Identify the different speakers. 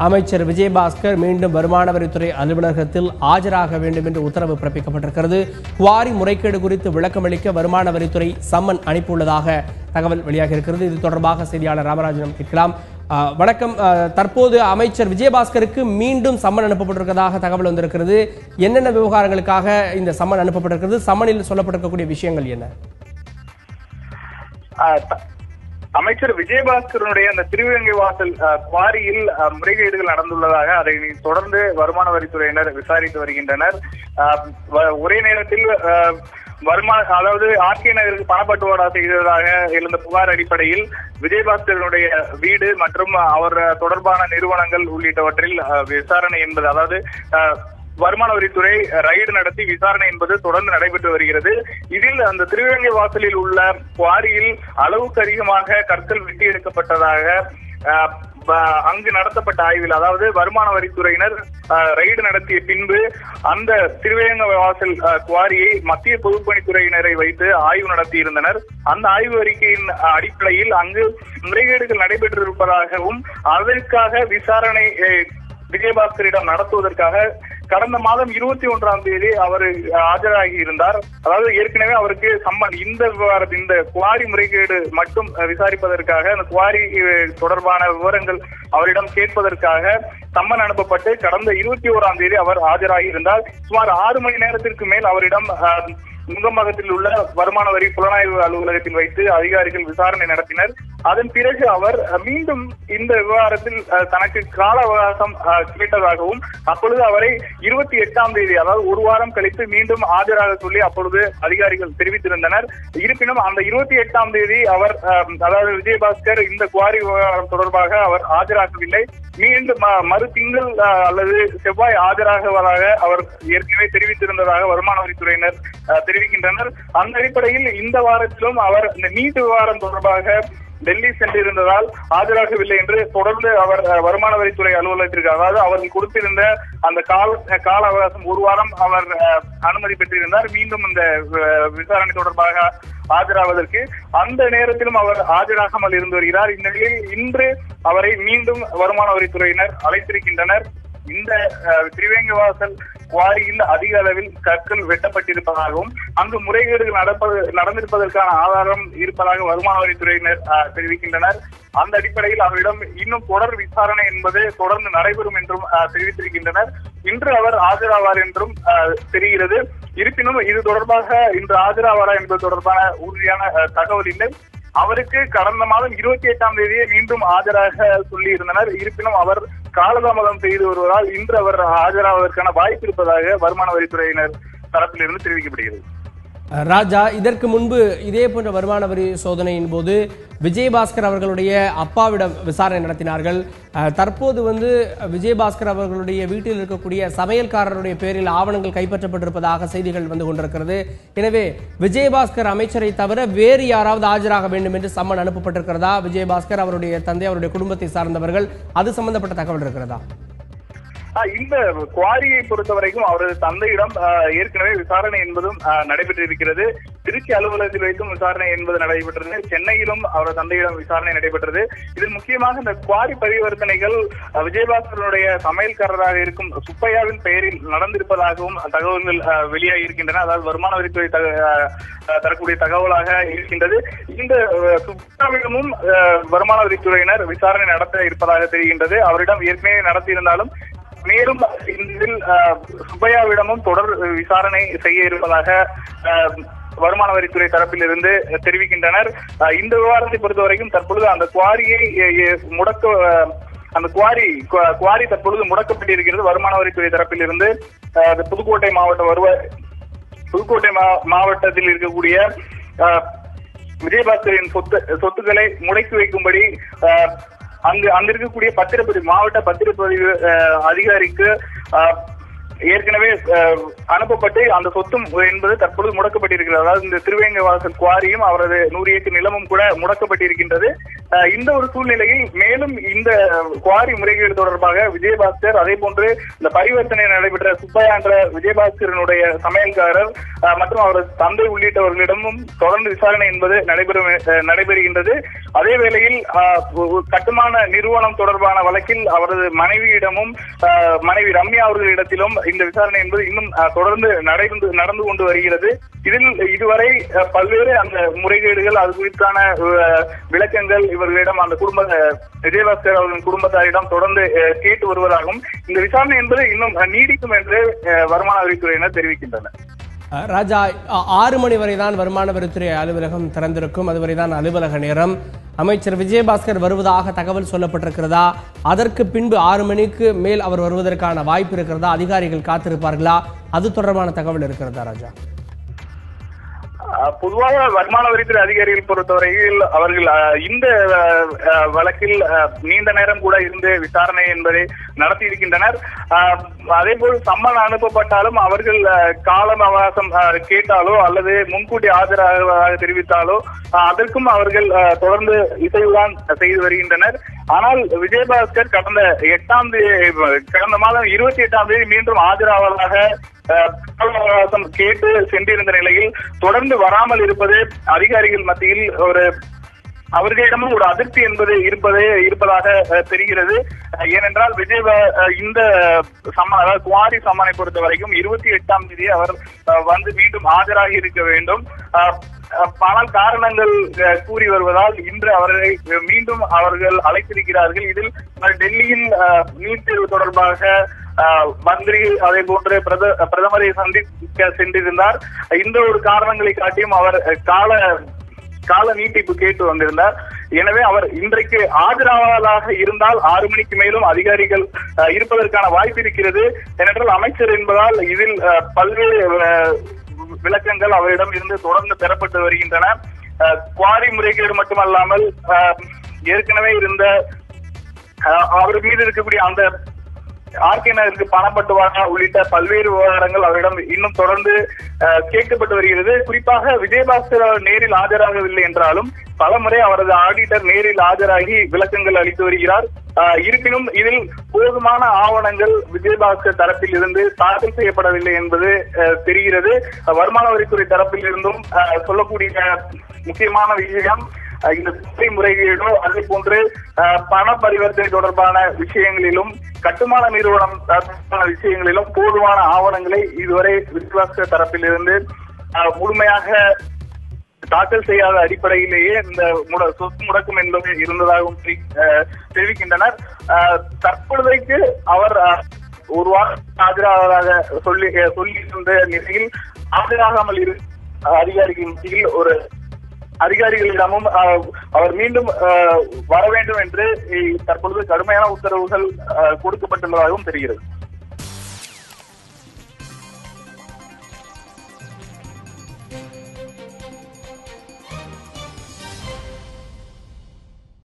Speaker 1: அமைச்சர் விஜயபாஸ்கர் மீண்டும் வருமான வரித்துறை அலுவலகத்தில் ஆஜராக வேண்டும் என்று உத்தரவு பிறப்பிக்கப்பட்டிருக்கிறது. குவாரி முறைகேடு குறித்து விளக்கமளிக்க வருமான வரித்துறை சம்மன் அனுப்பியுள்ளதாக தகவல் வெளியாக இருக்கிறது. இது தொடர்பாக செய்தியாளர் ராமராஜனம் கேட்கலாம். வணக்கம். தற்போது அமைச்சர் விஜயபாஸ்கருக்கு மீண்டும் சம்மன் அனுப்பப்பட்டிருக்கிறதாக தகவல் வந்திருக்கிறது. என்னென்ன விவகாரங்களுக்காக இந்த சம்மன் அனுப்பப்பட்டிருக்கிறது? சம்மனில் சொல்லப்பட்டிருக்கக்கூடிய விஷயங்கள் என்ன?
Speaker 2: அமைச்சர் விஜயபாஸ்கரனுடைய அந்த திருவேங்கை வாசல் குவாரியில் முறைகேடுகள் நடந்துள்ளதாக அதை தொடர்ந்து வருமான வரித்துறையினர் விசாரித்து வருகின்றனர். ஒரே நேரத்தில் அதாவது ஆர்கே நகருக்கு பணப்பட்டுவாடா செய்ததாக எழுந்த புகார் அடிப்படையில் விஜயபாஸ்கரனுடைய வீடு மற்றும் அவர் தொடர்பான நிறுவனங்கள் உள்ளிட்டவற்றில் விசாரணை என்பது, அதாவது வருமான வரித்துறை ரைடு நடத்தி விசாரணை என்பது தொடர்ந்து நடைபெற்று வருகிறது. இதில் அந்த திருவேங்கை வாசலில் உள்ள குவாரியில் அளவுக்கு அதிகமாக கற்கள் வெட்டி எடுக்கப்பட்டதாக அங்கு நடத்தப்பட்ட ஆய்வில், அதாவது வருமான வரித்துறையினர் ரைடு நடத்திய பின்பு அந்த திருவேங்கை வாசல் குவாரியை மத்திய பொதுப்பணித்துறையினரை வைத்து ஆய்வு நடத்தியிருந்தனர். அந்த ஆய்வு அறிக்கையின் அடிப்படையில் அங்கு முறைகேடுகள் நடைபெற்றிருப்பதாகவும் அதற்காக விசாரணை விஜயபாஸ்கரிடம் நடத்துவதற்காக கடந்த மாதம் 21ஆம் தேதி அவர் ஆஜராகி இருந்தார். அதாவது ஏற்கனவே அவருக்கு சம்மன் இந்த குவாரி முறைகேடு மட்டும் விசாரிப்பதற்காக, அந்த குவாரி தொடர்பான விவரங்கள் அவரிடம் கேட்பதற்காக சம்மன் அனுப்பப்பட்டு கடந்த 21ஆம் தேதி அவர் ஆஜராகி இருந்தார். சுமார் 6 மணி நேரத்திற்கு மேல் அவரிடம் நுங்கம்பாக்கத்தில் உள்ள வருமான வரி புலனாய்வு அலுவலகத்தில் வைத்து அதிகாரிகள் விசாரணை நடத்தினர். அதன் பிறகு அவர் மீண்டும் இந்த விவகாரத்தில் தனக்கு கால அவகாசம் கேட்டதாகவும் அப்பொழுது அவரை 28ஆம் தேதி, அதாவது ஒரு வாரம் கழித்து மீண்டும் ஆஜராக சொல்லி அப்பொழுது அதிகாரிகள் தெரிவித்திருந்தனர். இருப்பினும் அந்த 28ஆம் தேதி அவர், அதாவது விஜயபாஸ்கர் இந்த குவாரி விவகாரம் தொடர்பாக அவர் ஆஜராகவில்லை. மீண்டும் மறு திங்கள் அல்லது செவ்வாய் ஆஜராகுவதாக அவர் ஏற்கனவே தெரிவித்திருந்ததாக வருமான வரித்துறையினர் தெரிவிக்கின்றனர். அந்த அடிப்படையில் இந்த வாரத்திலும் அவர் இந்த நீட் விவகாரம் தொடர்பாக டெல்லி சென்றிருந்ததால் ஆஜராகவில்லை என்று தொடர்ந்து அவர் வருமான வரித்துறை அலுவலகத்திற்கு, அதாவது அவர்கள் கொடுத்திருந்த அந்த கால அவகாசம் ஒரு வாரம் அவர் அனுமதி பெற்றிருந்தார் மீண்டும் இந்த விசாரணை தொடர்பாக ஆஜராவதற்கு. அந்த நேரத்திலும் அவர் ஆஜராகாமல் இருந்து வருகிறார். இந்த நிலையில் இன்று அவரை மீண்டும் வருமான வரித்துறையினர் அழைத்திருக்கின்றனர். இந்த திருவேங்கை வாசல் குவாரியில் அதிக அளவில் கற்கள் வெட்டப்பட்டிருப்பதாகவும் அங்கு முறைகேடுகள் நடந்திருப்பதற்கான ஆதாரம் இருப்பதாக வருமான வரித்துறையினர் தெரிவிக்கின்றனர். அந்த அடிப்படையில் அவரிடம் இன்னும் தொடர் விசாரணை என்பது தொடர்ந்து நடைபெறும் என்றும் தெரிவித்திருக்கின்றனர். இன்று அவர் ஆஜராவார் என்றும் தெரிகிறது. இருப்பினும் இது தொடர்பாக இன்று ஆஜராவாரா என்பது தொடர்பான உறுதியான தகவல் இல்லை. அவருக்கு கடந்த மாதம் 28ஆம் தேதியே மீண்டும் ஆஜராக சொல்லி இருந்தனர். இருப்பினும் அவர் காலதாமதம் செய்து வருவதால் இன்று அவர் ஆஜராவதற்கான வாய்ப்பு இருப்பதாக வருமான வரித்துறையினர் தரப்பிலிருந்து தெரிவிக்கப்படுகிறது.
Speaker 1: ராஜா, இதற்கு முன்பு இதே போன்ற வருமான வரி சோதனையின் போது விஜயபாஸ்கர் அவர்களுடைய அப்பாவிடம் விசாரணை நடத்தினார்கள். தற்போது விஜயபாஸ்கர் அவர்களுடைய வீட்டில் இருக்கக்கூடிய சமையல்காரருடைய பேரில் ஆவணங்கள் கைப்பற்றப்பட்டிருப்பதாக செய்திகள் வந்து கொண்டிருக்கிறது. எனவே விஜயபாஸ்கர் அமைச்சரை தவிர வேறு யாராவது ஆஜராக வேண்டும் என்று சம்மன் அனுப்பப்பட்டிருக்கிறதா? விஜயபாஸ்கர், அவருடைய தந்தை, அவருடைய குடும்பத்தை சார்ந்தவர்கள், அது சம்பந்தப்பட்ட தகவல் இருக்கிறதா?
Speaker 2: இந்த குவாரியை பொறுத்தவரைக்கும் அவரது தந்தையிடம் ஏற்கனவே விசாரணை என்பதும் நடைபெற்றிருக்கிறது. திருச்சி அலுவலகத்தில் வைத்தும் விசாரணை என்பது நடைபெற்றது. சென்னையிலும் அவரது தந்தையிடம் விசாரணை நடைபெற்றது. இதில் முக்கியமாக இந்த குவாரி பரிவர்த்தனைகள் விஜயபாஸ்கரனுடைய சமையல்காரராக இருக்கும் சுப்பையாவின் பெயரில் நடந்திருப்பதாகவும் தகவல்கள் வெளியாகி இருக்கின்றன. அதாவது வருமான வரித்துறை தரக்கூடிய தகவலாக இருக்கின்றது. இந்த சுப்பையாவிடமும் வருமான வரித்துறையினர் விசாரணை நடத்த இருப்பதாக தெரிகின்றது. அவரிடம் ஏற்கனவே நடத்தியிருந்தாலும் மேலும் இதில் சுப்பையாவிடமும் தொடர் விசாரணை செய்ய இருப்பதாக வருமான வரித்துறை தரப்பில் இருந்து தெரிவிக்கின்றனர். இந்த விவகாரத்தை பொறுத்தவரைக்கும் தற்பொழுது அந்த குவாரியை குவாரி தற்பொழுது முடக்கப்பட்டிருக்கிறது. வருமான வரித்துறை தரப்பில் இருந்து புதுக்கோட்டை மாவட்டத்தில் இருக்கக்கூடிய விஜயபாஸ்கரின் சொத்துக்களை முடக்கி வைக்கும்படி அங்க இருக்கக்கூடிய மாவட்ட பத்திரப்பதிவு அதிகாரிக்கு ஏற்கனவே அனுப்பப்பட்டு அந்த சொத்து என்பது தற்பொழுது முடக்கப்பட்டிருக்கிறது. அதாவது இந்த திருவேங்கவாசல் குவாரியும் அவரது 100 ஏக்கர் நிலமும் கூட முடக்கப்பட்டிருக்கின்றது. இந்த ஒரு சூழ்நிலையில் மேலும் இந்த குவாரி முறைகேடு தொடர்பாக விஜயபாஸ்கர், அதே போன்று இந்த பரிவர்த்தனை நடைபெற்ற சுப்பையா என்ற விஜயபாஸ்கரனுடைய சமையல்காரர் மற்றும் அவரது தந்தை உள்ளிட்டவர்களிடமும் தொடர்ந்து விசாரணை என்பது நடைபெறுகின்றது. அதே வேளையில் கட்டுமான நிறுவனம் தொடர்பான வழக்கில் அவரது மனைவியிடமும் மனைவி ரம்யா அவர்களிடத்திலும் இந்த விசாரணை என்பது இன்னும் தொடர்ந்து நடந்து கொண்டு வருகிறது. இதில் இதுவரை பல்வேறு அந்த முறைகேடுகள், அது குறித்தான விளக்கங்கள் இவர்களிடம் அந்த விஜயபாஸ்கர் அவர்களின் குடும்பத்தாரிடம் தொடர்ந்து கேட்டு வருவதாகவும் இந்த விசாரணை என்பது இன்னும் நீடிக்கும் என்று வருமான வரித்துறையினர் தெரிவிக்கின்றனர்.
Speaker 1: ராஜா, 6 மணி வரைதான் வருமான வரித்துறை அலுவலகம் திறந்திருக்கும். அதுவரைதான் அலுவலக நேரம். அமைச்சர் விஜயபாஸ்கர் வருவதாக தகவல் சொல்லப்பட்டிருக்கிறதா? அதற்கு பின்பு 6 மணிக்கு மேல் அவர் வருவதற்கான வாய்ப்பு இருக்கிறதா? அதிகாரிகள் காத்திருப்பார்களா? அது தொடர்பான தகவல் இருக்கிறதா ராஜா?
Speaker 2: பொதுவாக வருமான வரித்துறை அதிகாரிகள் பொறுத்தவரையில் அவர்கள் இந்த வழக்கில் நீண்ட நேரம் கூட இருந்து விசாரணை என்பதை நடத்தி இருக்கின்றனர். அதே போல் சம்மன் அனுப்பப்பட்டாலும் அவர்கள் காலம் அவகாசம் கேட்டாலோ அல்லது முன்கூட்டி ஆஜராக தெரிவித்தாலோ அதற்கும் அவர்கள் தொடர்ந்து இசைவுதான் செய்து வருகின்றனர். ஆனால் விஜயபாஸ்கர் கடந்த மாதம் 28ஆம் தேதி மீண்டும் ஆஜராவதாக அவகாசம் கேட்டு சென்றிருந்த நிலையில் தொடர்ந்து வராமல் இருப்பது அதிகாரிகள் மத்தியில் அவர்களிடமும் ஒரு அதிருப்தி என்பது இருப்பதாக தெரிகிறது. ஏனென்றால் இந்த அதாவது குவாரி சம்மனை பொறுத்த வரைக்கும் 28ஆம் தேதி அவர் வந்து மீண்டும் ஆஜராகி இருக்க வேண்டும். ஆனால் காரணங்கள் கூறி வருவதால் இன்று அவர்களை மீண்டும் அவர்கள் அழைத்திருக்கிறார்கள். இதில் டெல்லியில் நீட் தேர்வு தொடர்பாக மந்திரி, அதே போன்று பிரதமரை சந்திக்க சென்றிருந்தார். இந்த ஒரு காரணங்களை காட்டியும் அவர் கால நீட்டிப்பு கேட்டு வந்திருந்தார். எனவே அவர் இன்றைக்கு ஆஜராவதாக இருந்தால் 6 மணிக்கு மேலும் அதிகாரிகள் இருப்பதற்கான வாய்ப்பு இருக்கிறது. ஏனென்றால் அமைச்சர் என்பதால் இதில் பல்வேறு விளக்கங்கள் அவரிடம் இருந்து தொடர்ந்து பெறப்பட்டு வருகின்றன. குவாரி முறைகேடு மட்டுமல்லாமல் ஏற்கனவே இருந்த அவர் மீது இருக்கக்கூடிய அந்த ஆர்கேனருக்கு பணப்பட்டுவாடா உள்ளிட்ட பல்வேறு விவகாரங்கள் அவரிடம் இன்னும் தொடர்ந்து கேட்கப்பட்டு வருகிறது. குறிப்பாக விஜயபாஸ்கர் அவர் நேரில் ஆஜராகவில்லை என்றாலும் பலமுறை அவரது ஆடிட்டர் நேரில் ஆஜராகி விளக்கங்கள் அளித்து வருகிறார். இருப்பினும் இதில் போதுமான ஆவணங்கள் விஜயபாஸ்கர் தரப்பில் இருந்து தாக்கல் செய்யப்படவில்லை என்பது தெரிகிறது. வருமான வரித்துறை தரப்பில் இருந்தும் சொல்லக்கூடிய முக்கியமான விஷயம் இந்த முறைகேடோ அதே போன்று பண பரிவர்த்தனை தொடர்பான விஷயங்களிலும் கட்டுமான நிறுவனம் விஷயங்களிலும் போதுமான ஆவணங்களை இதுவரை விஜயபாஸ்கர் தரப்பில் இருந்து முழுமையாக தாக்கல் செய்யாத அடிப்படையிலேயே இந்த சொத்து முடக்கும் என்பது இருந்ததாகவும் தெரிவிக்கின்றனர். தற்பொழுதைக்கு அவர் ஒரு வாரம் ஆஜராவதாக சொல்லியிருந்த நிலையில் ஆஜராகாமல் அதிகாரிகள் மத்தியில் அதிகாரிகளிடமும் அவர் மீண்டும் வர வேண்டும் என்று தற்பொழுது கடுமையான உத்தரவுகள் கொடுக்கப்பட்டுள்ளதாகவும் தெரிகிறது.